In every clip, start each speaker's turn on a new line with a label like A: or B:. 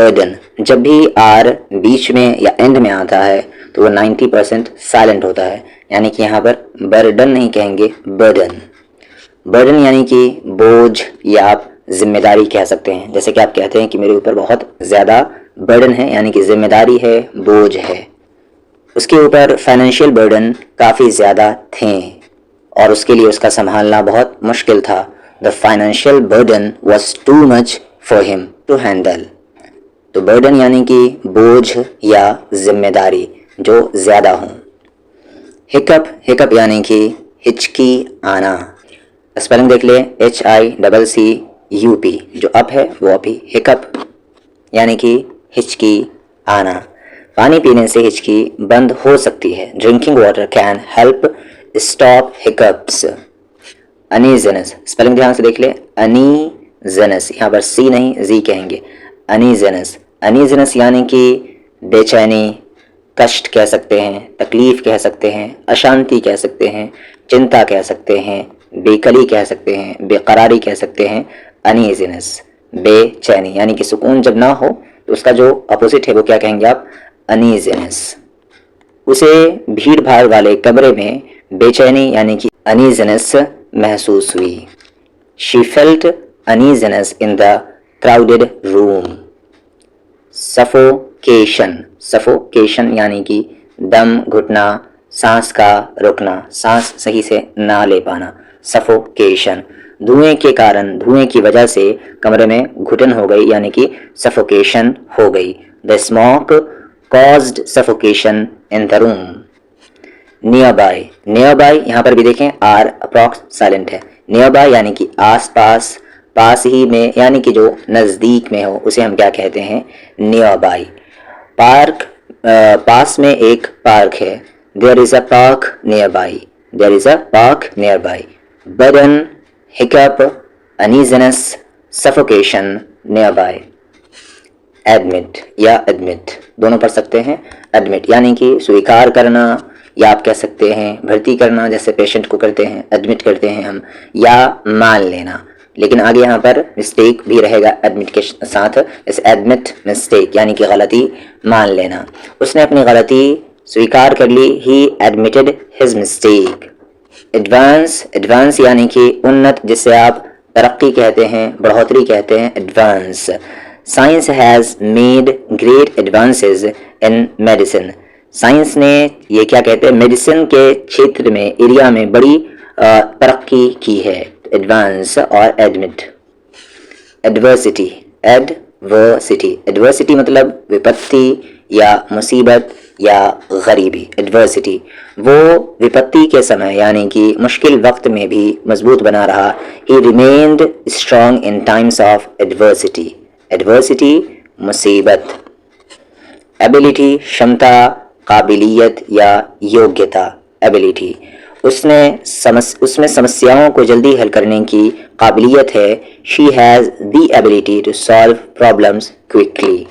A: Burden, जब भी are बीच में या एंड में आता है तो वो 90% साइलेंट होता है, यानी कि यहाँ पर बर्डन नहीं कहेंगे, बर्डन। बर्डन यानी कि बोझ या आप जिम्मेदारी कह सकते हैं। जैसे कि आप कहते हैं कि मेरे ऊपर बहुत ज़्यादा बर्डन है, यानी कि जिम्मेदारी है, बोझ है। उसके ऊपर फाइनेंशियल बर्डन काफ़ी ज़्यादा थे और उसके लिए उसका संभालना बहुत मुश्किल था। The financial burden was too much for him to handle. तो बर्डन यानी कि बोझ या जिम्मेदारी जो ज़्यादा हो। हिकअप, हिकअप यानी कि हिचकी आना। स्पेलिंग देख ले, HICCUP, जो अप है वो अप ही। हिकअप यानी कि हिचकी आना। पानी पीने से हिचकी बंद हो सकती है। Drinking water can help stop hiccups. Uneasiness, spelling ध्यान से देख ले, अनीजनेस, यहाँ पर सी नहीं जी कहेंगे, अनीजनेस। अनीजनेस यानी कि बेचैनी, कष्ट कह सकते हैं, तकलीफ कह सकते हैं, अशांति कह सकते हैं, चिंता कह सकते हैं, बेकली कह सकते हैं, बेकरारी कह सकते हैं। अनईजीनेस, बेचैनी, यानी कि सुकून जब ना हो तो उसका जो अपोजिट है वो क्या कहेंगे आप, अनईजीनेस। उसे भीड़ भाड़ वाले कमरे में बेचैनी यानी कि अनईजीनेस महसूस हुई। She felt uneasiness in the crowded room. Suffocation, suffocation यानी कि दम घुटना, सांस का रुकना, सांस सही से ना ले पाना, सफोकेशन। धुएं के कारण, धुएं की वजह से कमरे में घुटन हो गई, यानी कि सफोकेशन हो गई। The smoke caused suffocation in the room. Near by, near by यहाँ पर भी देखें आर अप्रॉक्स साइलेंट है। नियर बाय यानी कि आस पास, पास ही में, यानी कि जो नज़दीक में हो उसे हम क्या कहते हैं, नियर बाय। पार्क, पास में एक पार्क है। There is a park nearby, there is a park nearby. Burden, hiccup, uneasiness, suffocation, nearby. Admit या एडमिट दोनों पढ़ सकते हैं। एडमिट यानी कि स्वीकार करना, या आप कह सकते हैं भर्ती करना, जैसे पेशेंट को करते हैं, एडमिट करते हैं हम, या मान लेना। लेकिन आगे यहाँ पर मिस्टेक भी रहेगा एडमिट के साथ, जैसे एडमिट मिस्टेक यानी कि गलती मान लेना। उसने अपनी गलती स्वीकार कर ली। He admitted his mistake. Advance, advance यानी कि उन्नत, जिसे आप तरक्की कहते हैं, बढ़ोतरी कहते हैं, advance. Science has made great advances in medicine. Science ने ये क्या कहते हैं, मेडिसिन के क्षेत्र में, एरिया में बड़ी तरक्की की है। एडवांस और एडमिट। एडवर्सिटी, एडवर्सिटी, एडवर्सिटी मतलब विपत्ति या मुसीबत या गरीबी। एडवर्सिटी, वो विपत्ति के समय यानी कि मुश्किल वक्त में भी मजबूत बना रहा। ही remained strong in times of adversity. Adversity मुसीबत। एबिलिटी क्षमता, काबिलियत या योग्यता। एबिलिटी, उसमें समस्याओं को जल्दी हल करने की काबिलियत है। She has the ability to solve problems quickly.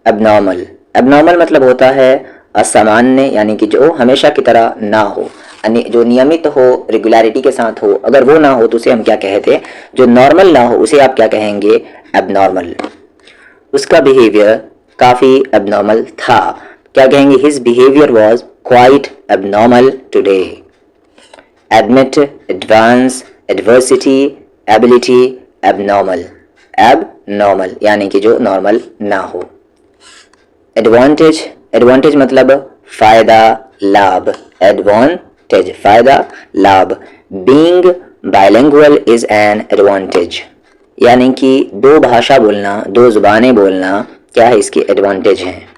A: Abnormal, abnormal मतलब होता है असामान्य, यानी कि जो हमेशा की तरह ना हो, जो नियमित हो, रेगुलरिटी के साथ हो। अगर वो ना हो तो उसे हम क्या कहते हैं, जो नॉर्मल ना हो उसे आप क्या कहेंगे, एबनॉर्मल। उसका बिहेवियर काफ़ी एबनॉर्मल था, क्या कहेंगे, his behaviour was quite abnormal today. Admit, advance, adversity, ability, abnormal. Abnormal यानी कि जो नॉर्मल ना हो। एडवांटेज, एडवांटेज मतलब फायदा, लाभ। एडवांटेज फायदा, लाभ। Being bilingual is an advantage, यानी कि दो भाषा बोलना, दो जुबानें बोलना क्या है, इसकी एडवांटेज हैं।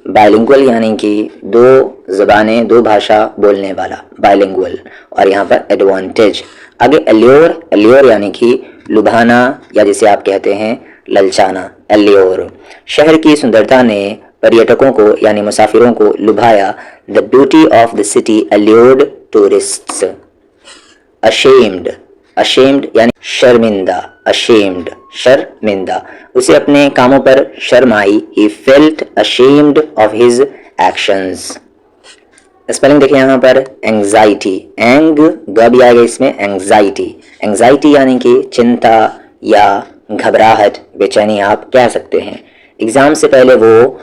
A: बाइलिंगुअल यानी कि दो ज़बानें, दो भाषा बोलने वाला, बाइलिंगुअल। और यहाँ पर एडवांटेज। आगे एल्योर, एल्योर यानी कि लुभाना या जिसे आप कहते हैं ललचाना, एल्योर। शहर की सुंदरता ने पर्यटकों को यानी मुसाफिरों को लुभाया। The beauty of the city allured tourists. Ashamed, ashamed यानी शर्मिंदा, अशेम्ड शर्मिंदा। उसे अपने कामों पर शर्म आई। He felt ashamed of his actions. Spelling देखिए यहाँ पर एंग्जाइटी, एंग ग भी आएगा इसमें, एंग्जाइटी। एंग्जाइटी यानी कि चिंता या घबराहट, बेचैनी आप कह सकते हैं। एग्ज़ाम से पहले वो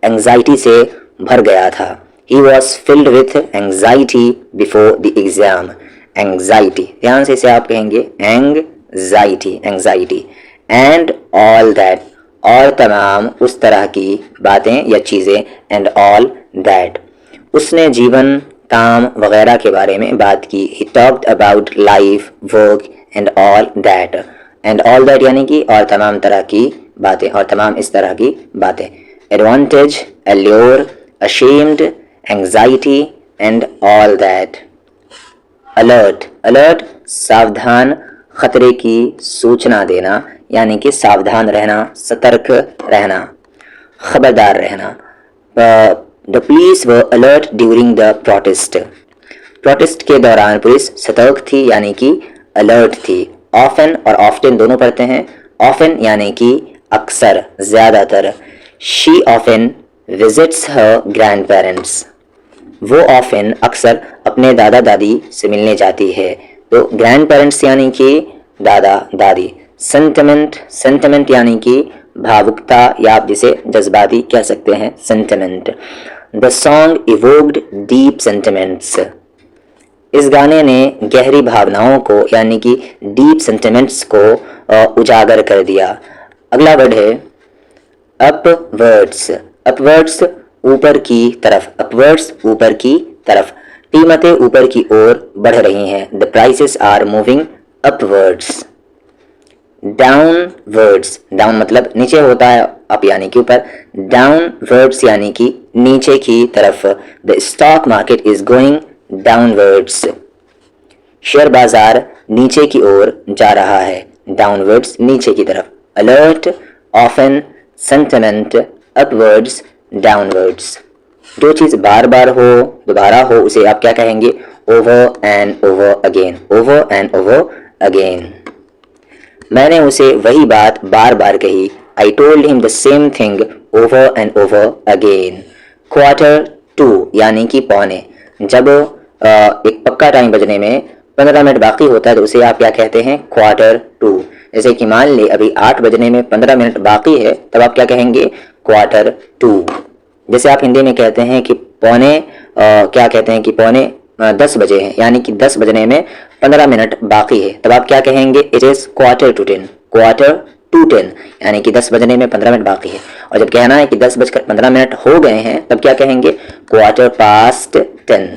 A: एंग्जाइटी से भर गया था। He was filled with anxiety before the exam. Anxiety, ध्यान से इसे आप कहेंगे anxiety, anxiety. And all that, और तमाम उस तरह की बातें या चीज़ें। एंड ऑल दैट, उसने जीवन, काम वगैरह के बारे में बात की। He talked about life, work and all that. And all that यानी कि और तमाम तरह की बातें, और तमाम इस तरह की बातें। Advantage, allure, ashamed, anxiety and all that. Alert, alert सावधान, खतरे की सूचना देना यानी कि सावधान रहना, सतर्क रहना, खबरदार रहना। The police were alert during the protest. Protest के दौरान पुलिस सतर्क थी यानी कि अलर्ट थी। ऑफन और ऑफ्टन दोनों पढ़ते हैं। ऑफन यानी कि अक्सर, ज़्यादातर। She often visits her grand parents. वो ऑफन अक्सर अपने दादा दादी से मिलने जाती है। तो ग्रैंड पेरेंट्स यानी कि दादा दादी। सेंटिमेंट, सेंटिमेंट यानी कि भावुकता या आप जिसे जज्बाती कह सकते हैं, sentiment. The song evoked deep sentiments. इस गाने ने गहरी भावनाओं को यानी कि डीप सेंटिमेंट्स को उजागर कर दिया। अगला वर्ड है अपवर्ड्स। अपवर्ड्स ऊपर की तरफ, अपवर्ड्स ऊपर की तरफ। कीमतें ऊपर की ओर बढ़ रही हैं। The prices are moving upwards. Downwards, down मतलब नीचे होता है, अप यानी कि ऊपर। डाउनवर्ड्स यानी कि नीचे की तरफ। The stock market is going downwards. Share बाजार नीचे की ओर जा रहा है। डाउनवर्ड्स नीचे की तरफ। Alert, often, sentiment, upwards, downwards. जो चीज बार बार हो, दोबारा हो, उसे आप क्या कहेंगे? Over and over again, over and over again. मैंने उसे वही बात बार बार कही। I told him the same thing over and over again. Quarter to यानी कि पौने। जब एक पक्का टाइम बजने में 15 मिनट बाकी होता है तो उसे आप क्या कहते हैं? Quarter to. जैसे कि मान ले अभी 8 बजने में 15 मिनट बाकी है, तब आप क्या कहेंगे? Quarter to. जैसे आप हिंदी में कहते हैं कि पौने क्या कहते हैं कि पौने 10 बजे हैं, यानी कि 10 बजने में 15 मिनट बाकी है, तब आप क्या कहेंगे? It is quarter to 10, quarter to 10 यानी कि 10 बजने में 15 मिनट बाकी है। और जब कहना है कि 10:15 हो गए हैं, तब क्या कहेंगे? Quarter past 10।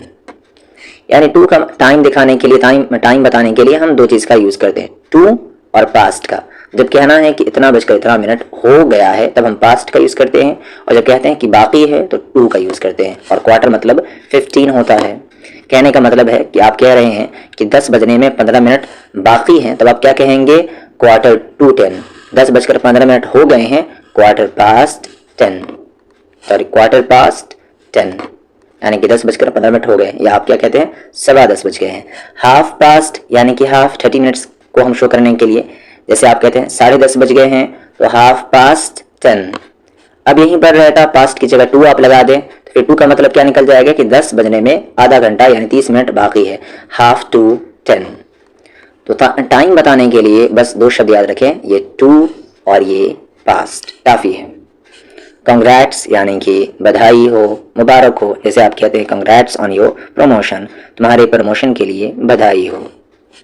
A: यानी टू का टाइम दिखाने के लिए, टाइम बताने के लिए हम दो चीज का यूज करते हैं, टू और पास्ट का। जब कहना है कि इतना बजकर इतना मिनट हो गया है, तब हम पास्ट का यूज करते हैं, और जब कहते हैं कि बाकी है तो टू का यूज करते हैं। और क्वार्टर मतलब 15 होता है। कहने का मतलब है कि आप कह रहे हैं कि 10 बजने में 15 मिनट बाकी हैं, तब आप क्या कहेंगे? Quarter to 10। 10:15 हो गए हैं, quarter past 10, sorry quarter past 10 यानी कि 10:15 हो गए, या आप क्या कहते हैं? 10:15 बज गए हैं। हाफ पास्ट यानी कि हाफ 30 मिनट्स को हम शो करने के लिए, जैसे आप कहते हैं 10:30 बज गए हैं, तो हाफ पास्ट 10। अब यहीं पर रहता पास्ट की जगह टू आप लगा दें, तो फिर टू का मतलब क्या निकल जाएगा कि 10 बजने में आधा घंटा यानी 30 मिनट बाकी है। Half to 10। तो टाइम बताने के लिए बस दो शब्द याद रखें, ये टू और ये पास्ट, काफी है। कंग्रेट्स यानी कि बधाई हो, मुबारक हो। जैसे आप कहते हैं कंग्रेट्स ऑन योर प्रमोशन, तुम्हारे प्रमोशन के लिए बधाई हो,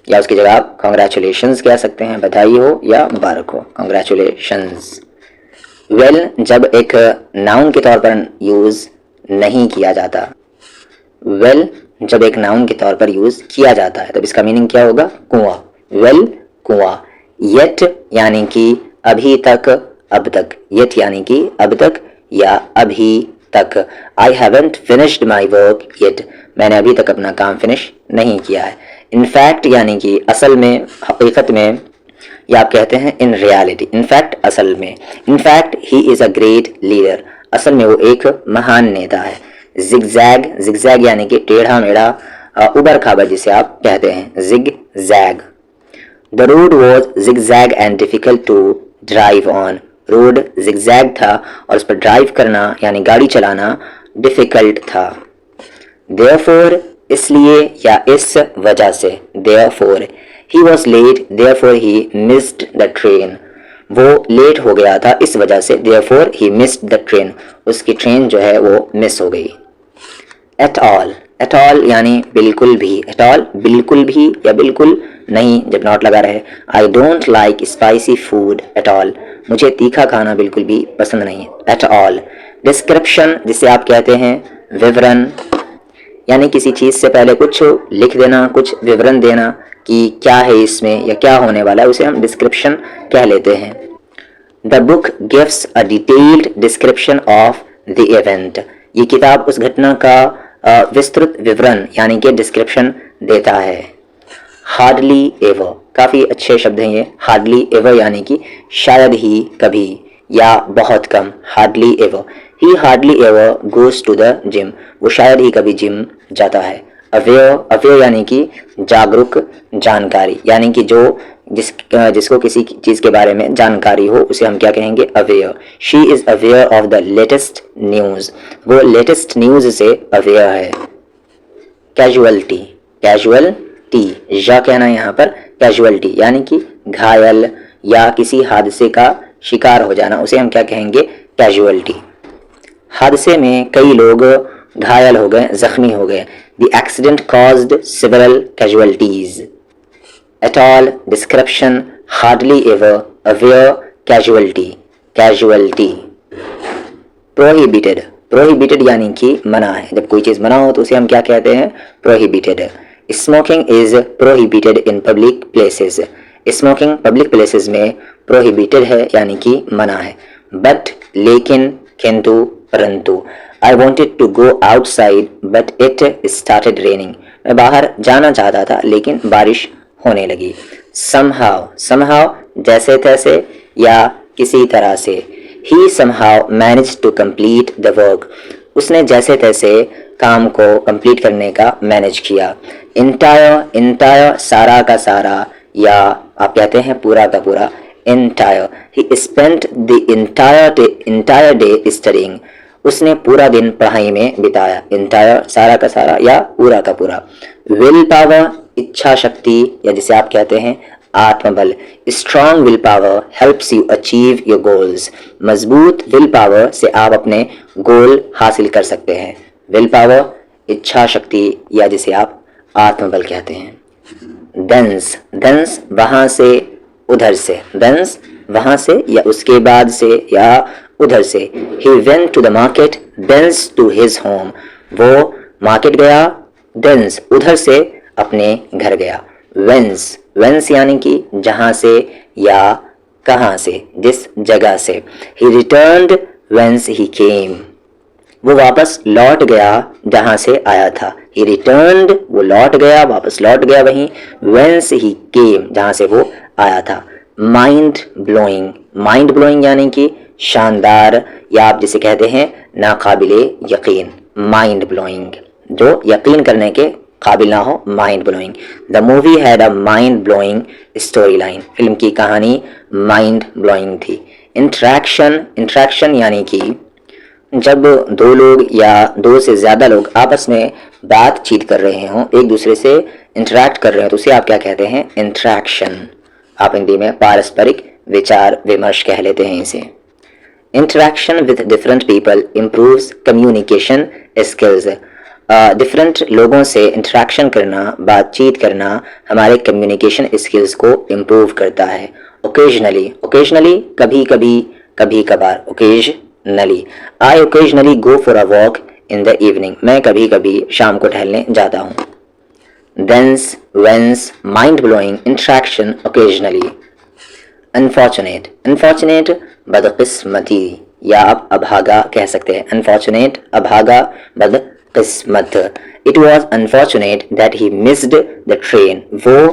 A: या उसकी जगह आप कॉन्ग्रेचुलेशंस कह सकते हैं। बधाई हो या मुबारक हो, कॉन्ग्रेचुलेशंस। वेल जब एक नाउन के तौर पर यूज नहीं किया जाता, वेल जब एक नाउन के तौर पर यूज किया जाता है, तब इसका मीनिंग क्या होगा? कुआं। वेल कुआं। येट यानी कि अभी तक, अब तक। येट यानी कि अब तक या अभी तक। I haven't finished my work yet, मैंने अभी तक अपना काम फिनिश नहीं किया है। इनफैक्ट यानी कि असल में, हकीकत में, या आप कहते हैं इन रियलिटी। इनफैक्ट असल में। In fact he is a great leader, असल में वो एक महान नेता है। जिगजैग, जिगजैग यानी कि टेढ़ा मेढ़ा, उबर खाबर जिसे आप कहते हैं, zigzag. The road was zigzag and difficult to drive on, road zigzag था और उस पर ड्राइव करना यानी गाड़ी चलाना डिफिकल्ट था। Therefore, इसलिए या इस वजह से, therefore he was late, therefore he missed the train। वो लेट हो गया था इस वजह से, therefore he missed the train, उसकी ट्रेन जो है वो मिस हो गई। at all यानी बिल्कुल भी, at all बिल्कुल भी या बिल्कुल नहीं जब नॉट लगा रहे। I don't like spicy food at all, मुझे तीखा खाना बिल्कुल भी पसंद नहीं है। at all डिस्क्रिप्शन जिसे आप कहते हैं विवरण, यानी किसी चीज़ से पहले कुछ लिख देना, कुछ विवरण देना कि क्या है इसमें या क्या होने वाला है, उसे हम डिस्क्रिप्शन कह लेते हैं। The book gives a detailed description of the event, ये किताब उस घटना का विस्तृत विवरण यानी कि डिस्क्रिप्शन देता है। हार्डली एवर, काफ़ी अच्छे शब्द हैं ये। हार्डली एवर यानी कि शायद ही कभी या बहुत कम। Hardly ever, he hardly ever goes to the gym, वो शायद ही कभी जिम जाता है। अवेयर, अवेयर यानी कि जागरूक, जानकारी, यानी कि जो जिसको किसी चीज़ के बारे में जानकारी हो उसे हम क्या कहेंगे, aware. She is aware of the latest news, वो लेटेस्ट न्यूज़ से अवेयर है। कैजुअलिटी, कैजुअलिटी या कहना है यहाँ पर कैजुअलिटी, यानी कि घायल या किसी हादसे का शिकार हो जाना, उसे हम क्या कहेंगे, कैजुअलिटी। हादसे में कई लोग घायल हो गए, जख्मी हो गए। The accident caused several casualties. At all, description, hardly ever, aware, casualty, casualty. Prohibited, prohibited यानी कि मना है, जब कोई चीज़ मना हो तो उसे हम क्या कहते हैं, prohibited. Smoking is prohibited in public places, smoking public places में प्रोहिबिटेड है यानी कि मना है। बट, लेकिन, किंतु, परंतु। I wanted to go outside but it started raining, मैं बाहर जाना चाहता था लेकिन बारिश होने लगी। समहाउ, समहाउ जैसे तैसे या किसी तरह से। He somehow managed to complete the work, उसने जैसे तैसे काम को कंप्लीट करने का मैनेज किया। इंटायर, इंटायर सारा का सारा या आप कहते हैं पूरा का पूरा, entire. He spent the entire day studying, उसने पूरा दिन पढ़ाई में बिताया। इंटायर सारा का सारा या पूरा का पूरा। विल पावर, इच्छा शक्ति या जिसे आप कहते हैं आत्मबल। Strong will power helps you achieve your goals, मजबूत विल पावर से आप अपने गोल हासिल कर सकते हैं। विल पावर, इच्छा शक्ति या जिसे आप आत्मबल कहते हैं। देंस, देंस वहां से उधर से, देंस वहां से या उसके बाद से या उधर से। He went to the market thence to his home, वो मार्केट गया, देंस उधर से अपने घर गया। वेंस, वेंस यानी कि जहां से या कहां से, जिस जगह से। ही रिटर्न्ड वेंस ही केम, वो वापस लौट गया जहां से आया था। ही रिटर्न्ड, वो लौट गया, वापस लौट गया वहीं। वेंस ही केम, जहां से वो आया था। माइंड ब्लोइंग, माइंड ब्लोइंग यानी कि शानदार या आप जिसे कहते हैं नाकाबिले यकीन। माइंड ब्लोइंग, जो यकीन करने के काबिल ना हो, mind blowing. The movie had a mind blowing story line, film की कहानी माइंड ब्लोइंग थी। इंट्रैक्शन, इंट्रैक्शन यानी कि जब दो लोग या दो से ज़्यादा लोग आपस में बातचीत कर रहे हों, एक दूसरे से इंटरेक्ट कर रहे हो तो उसे आप क्या कहते हैं, इंट्रैक्शन। आप हिंदी में पारस्परिक विचार विमर्श कह लेते हैं इसे। Interaction with different people improves communication skills, different लोगों से इंटरेक्शन करना, बातचीत करना हमारे कम्युनिकेशन स्किल्स को इम्प्रूव करता है। ओकेजनली, ओकेजनली कभी कभी, कभी कभार, occasionally. I occasionally go for a walk in the evening, मैं कभी कभी शाम को टहलने जाता हूँ। Thence, whence, mind blowing, interaction, occasionally. Unfortunate, unfortunate बदकिस्मती या आप अभागा कह सकते हैं। अनफॉर्चुनेट, अभागा, बदकिस्मत। It was unfortunate that he missed the train, वो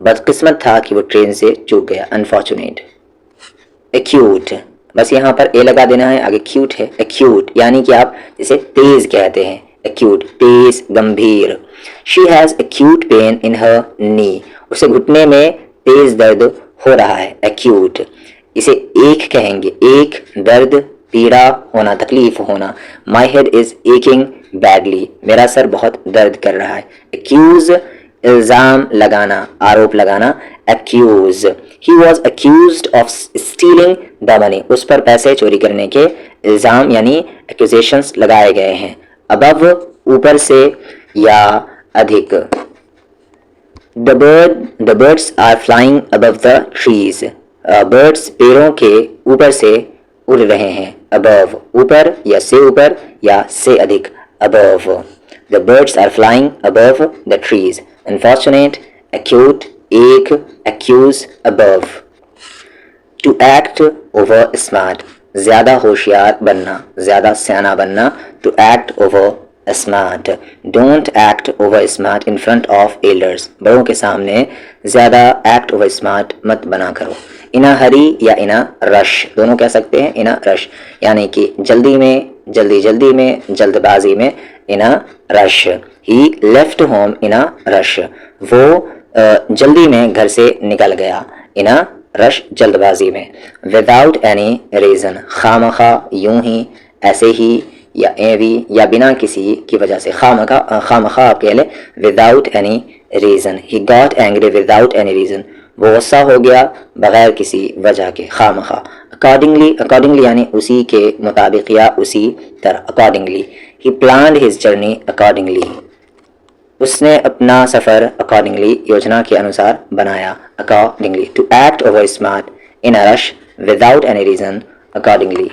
A: बदकिस्मत था कि वो ट्रेन से चूक गया। अनफॉर्चुनेट। एक्यूट, बस यहाँ पर ए लगा देना है, आगे क्यूट है। एक्यूट यानी कि आप जिसे तेज कहते हैं, एक्यूट, तेज, गंभीर। She has acute pain in her knee, उसे घुटने में तेज दर्द हो रहा है। एक्यूट, इसे एक कहेंगे, एक, दर्द, पीड़ा होना, तकलीफ होना। My head is aching badly, मेरा सर बहुत दर्द कर रहा है। एक्यूज इल्ज़ाम लगाना, आरोप लगाना, accuse, he was accused of stealing the money, उस पर पैसे चोरी करने के इल्ज़ाम यानी accusations लगाए गए हैं। above ऊपर से या अधिक, the birds are flying above the trees, birds पेड़ों के ऊपर से उड़ रहे हैं। above ऊपर या से अधिक, above, the birds are flying above the trees। unfortunate, acute, एक, accuse, above। to act over smart, ज़्यादा होशियार बनना, ज़्यादा सियाना बनना, to act over smart। don't act over smart in front of elders, बड़ों के सामने ज़्यादा act over smart मत बना करो। in a hurry या in a rush, दोनों कह सकते हैं। in a rush यानी कि जल्दी में, जल्दी में, जल्दबाजी में, in a rush। he left home in a rush, वो जल्दी में घर से निकल गया। in a rush जल्दबाजी में। without any reason, खामखा, यूं ही, ऐसे ही या एवी या बिना किसी की वजह से, खामखा आप कह ले without any reason। he got angry without any reason, वो गुस्सा हो गया बगैर किसी वजह के, खामखा। accordingly यानी उसी के मुताबिक या उसी तरह, accordingly। he planned his journey accordingly, उसने अपना सफ़र accordingly योजना के अनुसार बनाया। accordingly, to act over smart, in a rush, without any reason, accordingly।